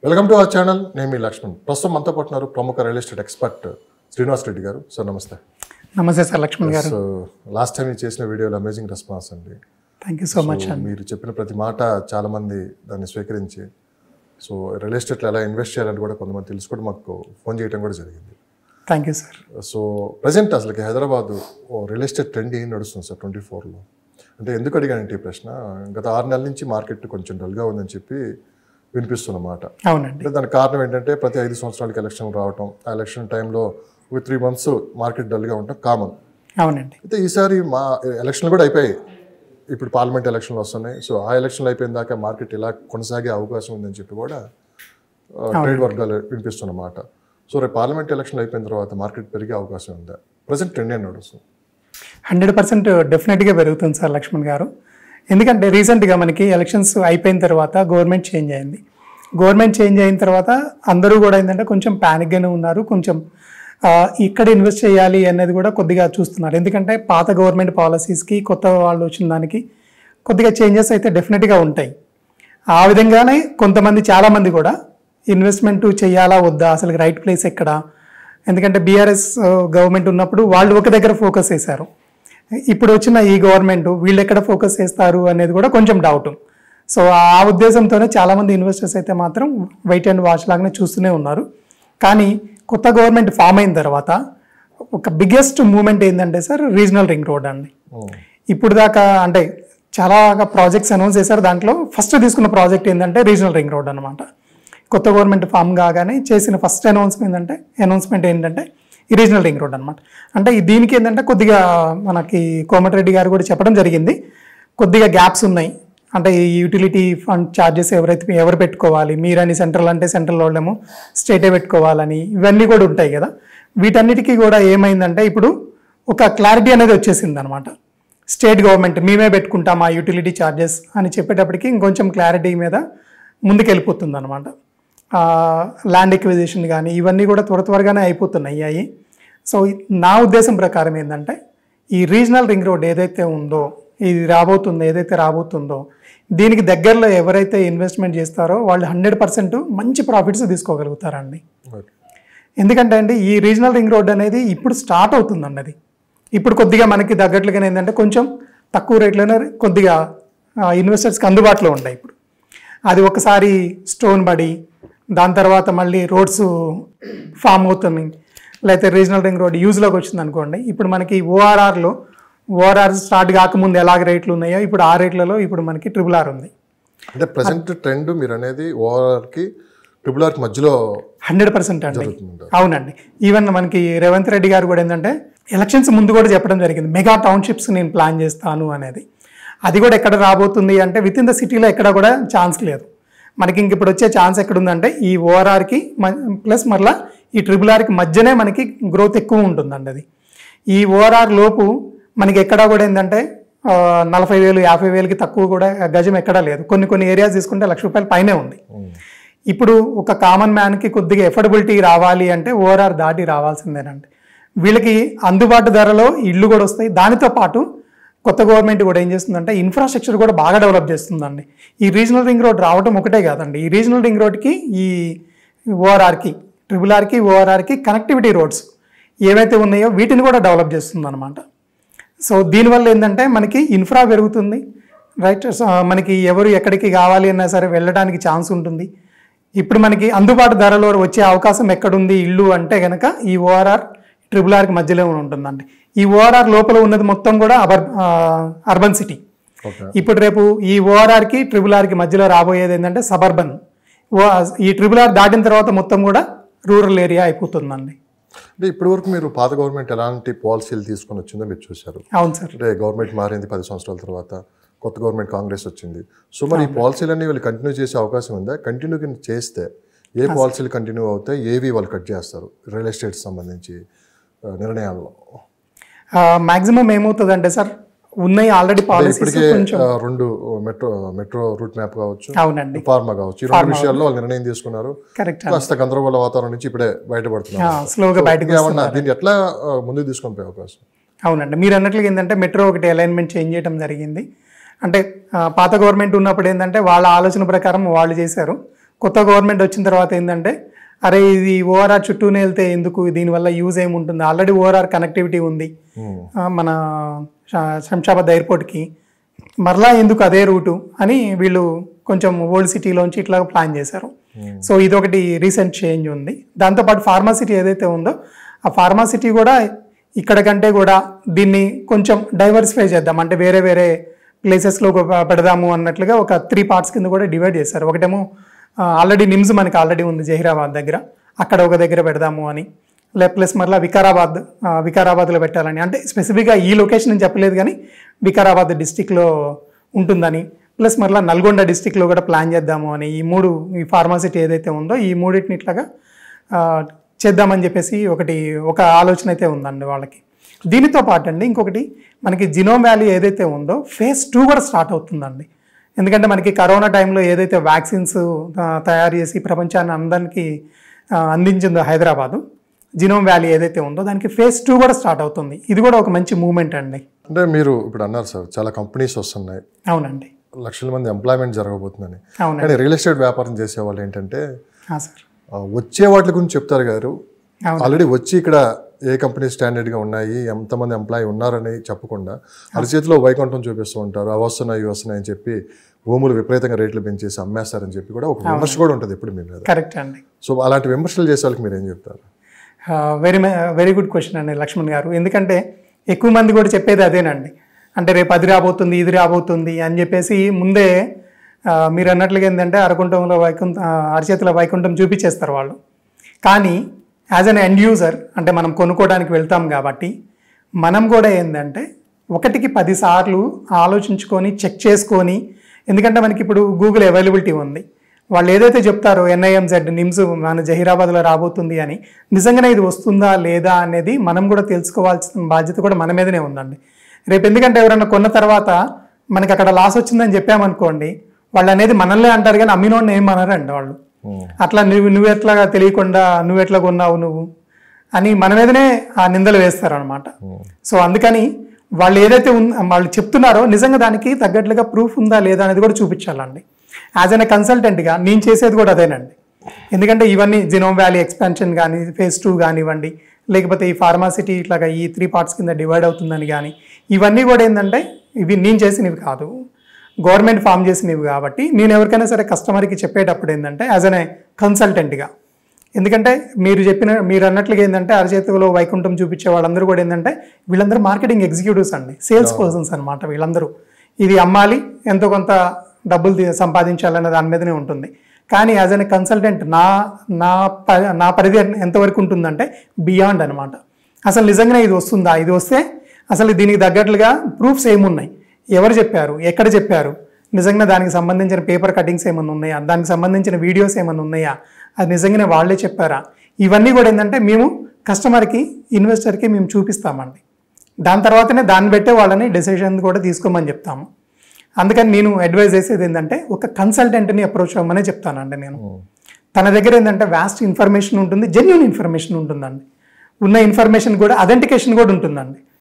Welcome to our channel. నేను మీ లక్ష్మణ్. ప్రస్తుతం మనతో పాటున్నారు ప్రముఖ real estate expert Srinivas Reddy గారు. సార్ నమస్తే. నమస్తే సార్ లక్ష్మణ్ గారు. సో లాస్ట్ టైం మీరు చేసిన వీడియోలో అమేజింగ్ రెస్పాన్స్ అండి. థ్యాంక్ యూ సో మచ్ అండి. మీరు చెప్పిన ప్రతి మాట చాలామంది దాన్ని స్వీకరించి సో రియల్ ఎస్టేట్లో ఎలా ఇన్వెస్ట్ చేయాలని కూడా కొంతమంది తెలుసుకోవడం మాకు ఫోన్ చేయడం కూడా జరిగింది. Thank you sir. So present అసలుకి హైదరాబాద్ రియల్ ఎస్టేట్ ట్రెండ్ ఏం నడుస్తుంది సార్ 24లో? అంటే ఎందుకు అడిగానంటే ఈ ప్రశ్న, గత 6 నెలల నుంచి మార్కెట్ కొంచెం డల్గా ఉందని చెప్పి వినిపిస్తున్నమాట. అవునండి. అంటే దానికి కారణం ఏంటంటే ప్రతి 5 సంవత్సరాలకి ఎలక్షన్ రావటం, ఆ ఎలక్షన్ టైంలో ఒక 3 months మార్కెట్ డల్గా ఉండటం కామన్. అవునండి. అయితే ఈసారి మా ఎలక్షన్లు కూడా అయిపోయాయి, ఇప్పుడు పార్లమెంట్ ఎలక్షన్లు వస్తున్నాయి. సో ఆ ఎలక్షన్లు అయిపోయిన దాకా మార్కెట్ ఇలా కొనసాగే అవకాశం ఉందని చెప్పి కూడా ట్రేడ్ వర్గాలు వినిపిస్తున్నమాట. సో రేపు పార్లమెంట్ ఎలక్షన్లు అయిపోయిన తర్వాత మార్కెట్ పెరిగే అవకాశం ఉందా? ప్రజెంట్ ట్రెండ్ ఏం నడుస్తుంది? 100% డెఫినెట్గా పెరుగుతుంది సార్ లక్ష్మణ్ గారు. ఎందుకంటే రీసెంట్గా మనకి ఎలక్షన్స్ అయిపోయిన తర్వాత గవర్నమెంట్ చేంజ్ అయింది. గవర్నమెంట్ చేంజ్ అయిన తర్వాత అందరూ కూడా ఏంటంటే కొంచెం ప్యానిక్గానే ఉన్నారు. కొంచెం ఇక్కడ ఇన్వెస్ట్ చేయాలి అనేది కూడా కొద్దిగా చూస్తున్నారు. ఎందుకంటే పాత గవర్నమెంట్ పాలసీస్కి కొత్త వాళ్ళు వచ్చిన దానికి కొద్దిగా చేంజెస్ అయితే డెఫినెట్గా ఉంటాయి. ఆ విధంగానే కొంతమంది చాలామంది కూడా ఇన్వెస్ట్మెంట్ చేయాలా వద్దా, అసలు రైట్ ప్లేస్ ఎక్కడ, ఎందుకంటే బీఆర్ఎస్ గవర్నమెంట్ ఉన్నప్పుడు వాళ్ళు ఒక దగ్గర ఫోకస్ చేశారు. ఇప్పుడు వచ్చిన ఈ గవర్నమెంట్ వీళ్ళు ఎక్కడ ఫోకస్ చేస్తారు అనేది కూడా కొంచెం డౌట్. సో ఆ ఉద్దేశంతోనే చాలామంది ఇన్వెస్టర్స్ అయితే మాత్రం వెయిట్ అండ్ వాచ్ లాగానే చూస్తూనే ఉన్నారు. కానీ కొత్త గవర్నమెంట్ ఫామ్ అయిన తర్వాత ఒక బిగ్గెస్ట్ మూమెంట్ ఏంటంటే సార్ రీజనల్ రింగ్ రోడ్ అండి. ఇప్పుడు దాకా అంటే చాలా ప్రాజెక్ట్స్ అనౌన్స్ చేశారు. దాంట్లో ఫస్ట్ తీసుకున్న ప్రాజెక్ట్ ఏంటంటే రీజనల్ రింగ్ రోడ్ అనమాట. కొత్త గవర్నమెంట్ ఫామ్ కాగానే చేసిన ఫస్ట్ అనౌన్స్మెంట్ ఏంటంటే ఈ రీజనల్ రింగ్ రోడ్ అనమాట. అంటే దీనికి ఏంటంటే కొద్దిగా మనకి కోమటిరెడ్డి గారు కూడా చెప్పడం జరిగింది, కొద్దిగా గ్యాప్స్ ఉన్నాయి. అంటే ఈ యూటిలిటీ ఫండ్ ఛార్జెస్ ఎవరు పెట్టుకోవాలి, మీరని సెంట్రల్ అంటే సెంట్రల్ వాళ్ళేమో స్టేటే పెట్టుకోవాలని ఇవన్నీ కూడా ఉంటాయి కదా. వీటన్నిటికీ కూడా ఏమైందంటే ఇప్పుడు ఒక క్లారిటీ అనేది వచ్చేసింది అనమాట. స్టేట్ గవర్నమెంట్ మేమే పెట్టుకుంటాం ఆ యూటిలిటీ ఛార్జెస్ అని చెప్పేటప్పటికి ఇంకొంచెం క్లారిటీ మీద ముందుకెళ్ళిపోతుంది అనమాట. ల్యాండ్ ఎక్విజిషన్ కానీ ఇవన్నీ కూడా త్వరగానే అయిపోతున్నాయి. సో నా ఉద్దేశం ప్రకారం ఏంటంటే ఈ రీజనల్ రింగ్ రోడ్ ఏదైతే ఉందో, ఇది ఏదైతే రాబోతుందో దీనికి దగ్గరలో ఎవరైతే ఇన్వెస్ట్మెంట్ చేస్తారో వాళ్ళు 100% మంచి ప్రాఫిట్స్ తీసుకోగలుగుతారండి. ఎందుకంటే అండి ఈ రీజనల్ రింగ్ రోడ్ అనేది ఇప్పుడు స్టార్ట్ అవుతుందండి. అది ఇప్పుడు కొద్దిగా మనకి తగ్గట్లుగానే ఏంటంటే కొంచెం తక్కువ రేట్లోనే కొద్దిగా ఇన్వెస్టర్స్కి అందుబాటులో ఉంటాయి. ఇప్పుడు అది ఒకసారి స్టోన్ పడి దాని తర్వాత మళ్ళీ రోడ్స్ ఫామ్ అవుతుంది, లేకపోతే రీజనల్ రింగ్ రోడ్ యూజ్లోకి వచ్చింది అనుకోండి. ఇప్పుడు మనకి ఓఆర్ఆర్ స్టార్ట్ కాకముందు ఎలాగ రేట్లు ఉన్నాయో ఇప్పుడు ఆ రేట్లలో ఇప్పుడు మనకి RRR ఉంది. అంటే ప్రజెంట్ ట్రెండ్ మీరు అనేది ఓఆర్ఆర్కి RRRకి మధ్యలో 100% అండి. అవునండి. ఈవెన్ మనకి రేవంత్ రెడ్డి గారు కూడా ఏంటంటే ఎలక్షన్స్ ముందు కూడా చెప్పడం జరిగింది, మెగా టౌన్షిప్స్ నేను ప్లాన్ చేస్తాను అనేది. అది కూడా ఎక్కడ రాబోతుంది అంటే విత్ ఇన్ ద సిటీలో ఎక్కడ కూడా ఛాన్స్ లేదు మనకి. ఇంక ఇప్పుడు వచ్చే ఛాన్స్ ఎక్కడుందంటే ఈ ఓఆర్ఆర్కి ప్లస్ మరలా ఈ RRRకి మధ్యనే మనకి గ్రోత్ ఎక్కువ ఉంటుందండి. అది ఈ ఓఆర్ఆర్ లోపు మనకి ఎక్కడా కూడా ఏంటంటే 40,000 50,000కి తక్కువ కూడా గజం ఎక్కడా లేదు. కొన్ని ఏరియాస్ తీసుకుంటే ₹1,00,000 పైనే ఉంది. ఇప్పుడు ఒక కామన్ మ్యాన్కి కొద్దిగా ఎఫోర్డబిలిటీ రావాలి అంటే ఓఆర్ఆర్ దాటి రావాల్సిందేనండి. వీళ్ళకి అందుబాటు ధరలో ఇళ్ళు కూడా వస్తాయి. దానితో పాటు కొత్త గవర్నమెంట్ కూడా ఏం చేస్తుందంటే ఇన్ఫ్రాస్ట్రక్చర్ కూడా బాగా డెవలప్ చేస్తుందండి. ఈ రీజనల్ రింగ్ రోడ్ రావడం ఒకటే కాదండి, ఈ రీజనల్ రింగ్ రోడ్కి ఈ RRRకి ఓఆర్ఆర్కి కనెక్టివిటీ రోడ్స్ ఏవైతే ఉన్నాయో వీటిని కూడా డెవలప్ చేస్తుంది అనమాట. సో దీనివల్ల ఏంటంటే మనకి ఇన్ఫ్రా పెరుగుతుంది, రైట్. మనకి ఎవరు ఎక్కడికి కావాలి అన్నా సరే వెళ్ళడానికి ఛాన్స్ ఉంటుంది. ఇప్పుడు మనకి అందుబాటు ధరలో వచ్చే అవకాశం ఎక్కడుంది ఇల్లు అంటే కనుక ఈ ఓఆర్ఆర్ RRRకి మధ్యలో ఉంటుందండి. ఈ ఓఆర్ఆర్ లోపల ఉన్నది మొత్తం కూడా అర్బన్ సిటీ. ఇప్పుడు రేపు ఈ ఓఆర్ఆర్కి RRRకి మధ్యలో రాబోయేది ఏంటంటే సబర్బన్. ఈ RRR దాటిన తర్వాత మొత్తం కూడా రూరల్ ఏరియా అయిపోతుందండి. అంటే ఇప్పటి వరకు మీరు పాత గవర్నమెంట్ ఎలాంటి పాలసీలు తీసుకొని వచ్చిందో మీరు చూశారు. అవును సార్. అంటే గవర్నమెంట్ మారింది 10 సంవత్సరాల తర్వాత, కొత్త గవర్నమెంట్ కాంగ్రెస్ వచ్చింది. సో మరి ఈ పాలసీలన్నీ వాళ్ళు కంటిన్యూ చేసే అవకాశం ఉందా? కంటిన్యూ చేస్తే ఏ పాలసీలు కంటిన్యూ అవుతాయి, ఏవి వాళ్ళు కట్ చేస్తారు రియల్ ఎస్టేట్ సంబంధించి నిర్ణయాల్లో? మ్యాక్సిమం ఏమవుతుందంటే సార్ ఉన్నాయి already policies. 2 metro route map కావచ్చు, అవునండి, ఫార్మా కావచ్చు, ఈ 2 విషయాల్లో వాళ్ళు నిర్ణయం తీసుకున్నారు. కాస్త గందరగోళ వాతావరణం నుంచి ఇప్పుడే బయటపడుతున్నారు, స్లోగా బయటకు. దీన్ని ఎట్లా ముందుకు తీసుకొని పోయే అవకాశం? అవునండి, మీరు అన్నట్లుగా ఏంటంటే మెట్రో ఒకటి అలైన్మెంట్ చేంజ్ చేయడం జరిగింది. అంటే పాత గవర్నమెంట్ ఉన్నప్పుడు ఏంటంటే వాళ్ళ ఆలోచన ప్రకారం వాళ్ళు చేశారు. కొత్త గవర్నమెంట్ వచ్చిన తర్వాత ఏంటంటే అరే ఇది ఓఆర్ఆర్ చుట్టూనే వెళ్తే ఎందుకు, దీనివల్ల యూజ్ ఏముంటుంది, ఆల్రెడీ ఓఆర్ఆర్ కనెక్టివిటీ ఉంది మన శంషాబాద్ ఎయిర్పోర్ట్కి, మరలా ఎందుకు అదే రూటు అని వీళ్ళు కొంచెం ఓల్డ్ సిటీలోంచి ఇట్లా ప్లాన్ చేశారు. సో ఇదొకటి రీసెంట్ చేంజ్ ఉంది. దాంతోపాటు ఫార్మాసిటీ ఏదైతే ఉందో ఆ ఫార్మాసిటీ కూడా ఇక్కడ కంటే కూడా దీన్ని కొంచెం డైవర్సిఫై చేద్దాం, అంటే వేరే వేరే ప్లేసెస్లో పెడదాము అన్నట్లుగా ఒక 3 పార్ట్స్ కింద కూడా డివైడ్ చేశారు. ఒకటేమో ఆల్రెడీ నిమ్స్ మనకి ఆల్రెడీ ఉంది జహీరాబాద్ దగ్గర, అక్కడ ఒక దగ్గర పెడదాము అని, ప్లస్ మరలా వికారాబాద్లో పెట్టాలని, అంటే స్పెసిఫిక్గా ఈ లొకేషన్ అని చెప్పలేదు కానీ వికారాబాద్ డిస్టిక్లో ఉంటుందని, ప్లస్ మరలా నల్గొండ డిస్టిక్లో కూడా ప్లాన్ చేద్దాము అని, ఈ ఫార్మాసిటీ ఏదైతే ఉందో ఈ మూడింటిని ఇట్లాగా చేద్దామని చెప్పేసి ఒక ఆలోచన అయితే ఉందండి వాళ్ళకి. దీనితో పాటు అండి ఇంకొకటి మనకి జినోమ్ వ్యాలీ ఏదైతే ఉందో phase 2 కూడా స్టార్ట్ అవుతుందండి. ఎందుకంటే మనకి కరోనా టైంలో ఏదైతే వ్యాక్సిన్స్ తయారు చేసి ప్రపంచాన్ని అందరికీ అందించిందో హైదరాబాదు, జినోమ్ వ్యాలీ ఏదైతే ఉందో దానికి phase 2 కూడా స్టార్ట్ అవుతుంది. ఇది కూడా ఒక మంచి మూవ్మెంట్ అండి. అంటే మీరు ఇప్పుడు అన్నారు సార్ చాలా కంపెనీస్ వస్తున్నాయి, అవునండి, లక్షల మంది ఎంప్లాయ్మెంట్ జరగబోతుందని. అవునండి. కానీ రియల్ ఎస్టేట్ వ్యాపారం చేసే వాళ్ళు ఏంటంటే సార్ వచ్చే వాటి గురించి చెప్తారు గారు, ఆల్రెడీ వచ్చి ఇక్కడ ఏ కంపెనీ స్టాండర్డ్గా ఉన్నాయి, ఎంతమంది ఎంప్లాయీ ఉన్నారని చెప్పకుండా అరచేతిలో వైకుంఠం చూపిస్తూ ఉంటారు, అవి వస్తున్నాయి ఇవి వస్తున్నాయి అని చెప్పి భూములు విపరీతంగా రేట్లు పెంచేసి అమ్మేస్తారని చెప్పి కూడా ఒక విమర్శ కూడా ఉంటుంది ఇప్పుడు మీ మీద. కరెక్ట్ అండి. సో అలాంటి విమర్శలు చేసే వాళ్ళకి మీరు ఏం చెప్తారు? వెరీ గుడ్ క్వశ్చన్ అండి లక్ష్మణ్ గారు. ఎందుకంటే ఎక్కువ మంది కూడా చెప్పేది అదేనండి, అంటే రేపు అది రాబోతుంది ఇది రాబోతుంది అని చెప్పేసి ముందే మీరు అన్నట్లుగా ఏంటంటే అరచేతిలో వైకుంఠం చూపించేస్తారు వాళ్ళు. కానీ యాజ్ అన్ ఎండ్ యూజర్, అంటే మనం కొనుక్కోవడానికి వెళ్తాం కాబట్టి మనం కూడా ఏంటంటే 1కి 10 సార్లు ఆలోచించుకొని చెక్ చేసుకొని, ఎందుకంటే మనకి ఇప్పుడు గూగుల్ అవైలబిలిటీ ఉంది, వాళ్ళు ఏదైతే చెప్తారో NIMZ నిమ్స్ మన జహీరాబాద్లో రాబోతుంది అని, నిజంగానే ఇది వస్తుందా లేదా అనేది మనం కూడా తెలుసుకోవాల్సిన బాధ్యత కూడా మన మీదనే ఉందండి రేపు. ఎందుకంటే ఎవరైనా కొన్న తర్వాత మనకి అక్కడ లాస్ వచ్చిందని చెప్పామనుకోండి, వాళ్ళు అనేది మనల్నే అంటారు కానీ అమ్మినోడిని ఏం అనరండి వాళ్ళు. అట్లా నువ్వు ఎట్లా తెలియకుండా నువ్వు ఎట్లా కొన్నావు నువ్వు అని మన మీదనే ఆ నిందలు వేస్తారనమాట. సో అందుకని వాళ్ళు ఏదైతే వాళ్ళు చెప్తున్నారో నిజంగా దానికి తగ్గట్లుగా ప్రూఫ్ ఉందా లేదా అనేది కూడా చూపించాలండి. యాజ్ అన్ కన్సల్టెంట్గా నేను చేసేది కూడా అదేనండి. ఎందుకంటే ఇవన్నీ జినోమ్ వ్యాలీ ఎక్స్పాన్షన్ కానీ phase 2 కానివ్వండి, లేకపోతే ఈ ఫార్మాసిటీ ఇట్లాగా ఈ 3 పార్ట్స్ కింద డివైడ్ అవుతుందని కానీ, ఇవన్నీ కూడా ఏంటంటే ఇవి నేను చేసినవి కాదు, గవర్నమెంట్ ఫామ్ చేసినవి. కాబట్టి నేను ఎవరికైనా సరే కస్టమర్కి చెప్పేటప్పుడు ఏంటంటే యాజ్ అన్ కన్సల్టెంట్గా, ఎందుకంటే మీరు అన్నట్లుగా ఏంటంటే అరచేతిలో వైకుంఠం చూపించే వాళ్ళందరూ కూడా ఏంటంటే వీళ్ళందరూ మార్కెటింగ్ ఎగ్జిక్యూటివ్స్ అండి, సేల్స్ పర్సన్స్ అనమాట వీళ్ళందరూ. ఇది అమ్మాలి, ఎంతో కొంత డబ్బులు సంపాదించాలనే దాని మీదనే ఉంటుంది. కానీ యాజ్ అన్ కన్సల్టెంట్ నా పరిధి ఎంతవరకు ఉంటుందంటే బియాండ్ అనమాట. అసలు నిజంగానే ఇది వస్తుందా, ఇది వస్తే అసలు దీనికి తగ్గట్లుగా ప్రూఫ్స్ ఏమున్నాయి, ఎవరు చెప్పారు, ఎక్కడ చెప్పారు, నిజంగా దానికి సంబంధించిన పేపర్ కటింగ్స్ ఏమైనా ఉన్నాయా, దానికి సంబంధించిన వీడియోస్ ఏమైనా ఉన్నాయా, అది నిజంగానే వాళ్ళే చెప్పారా, ఇవన్నీ కూడా ఏంటంటే మేము కస్టమర్కి ఇన్వెస్టర్కి మేము చూపిస్తామండి. దాని తర్వాతనే దాన్ని బట్టే వాళ్ళని డెసిషన్ కూడా తీసుకోమని చెప్తాము. అందుకని నేను అడ్వైజ్ చేసేది ఏంటంటే ఒక కన్సల్టెంట్ని అప్రోచ్ అవ్వమనే చెప్తానండి నేను. తన దగ్గర ఏంటంటే వాస్ట్ ఇన్ఫర్మేషన్ ఉంటుంది, జెన్యూన్ ఇన్ఫర్మేషన్ ఉంటుందండి, ఉన్న ఇన్ఫర్మేషన్ కూడా అథెంటికేషన్ కూడా ఉంటుందండి.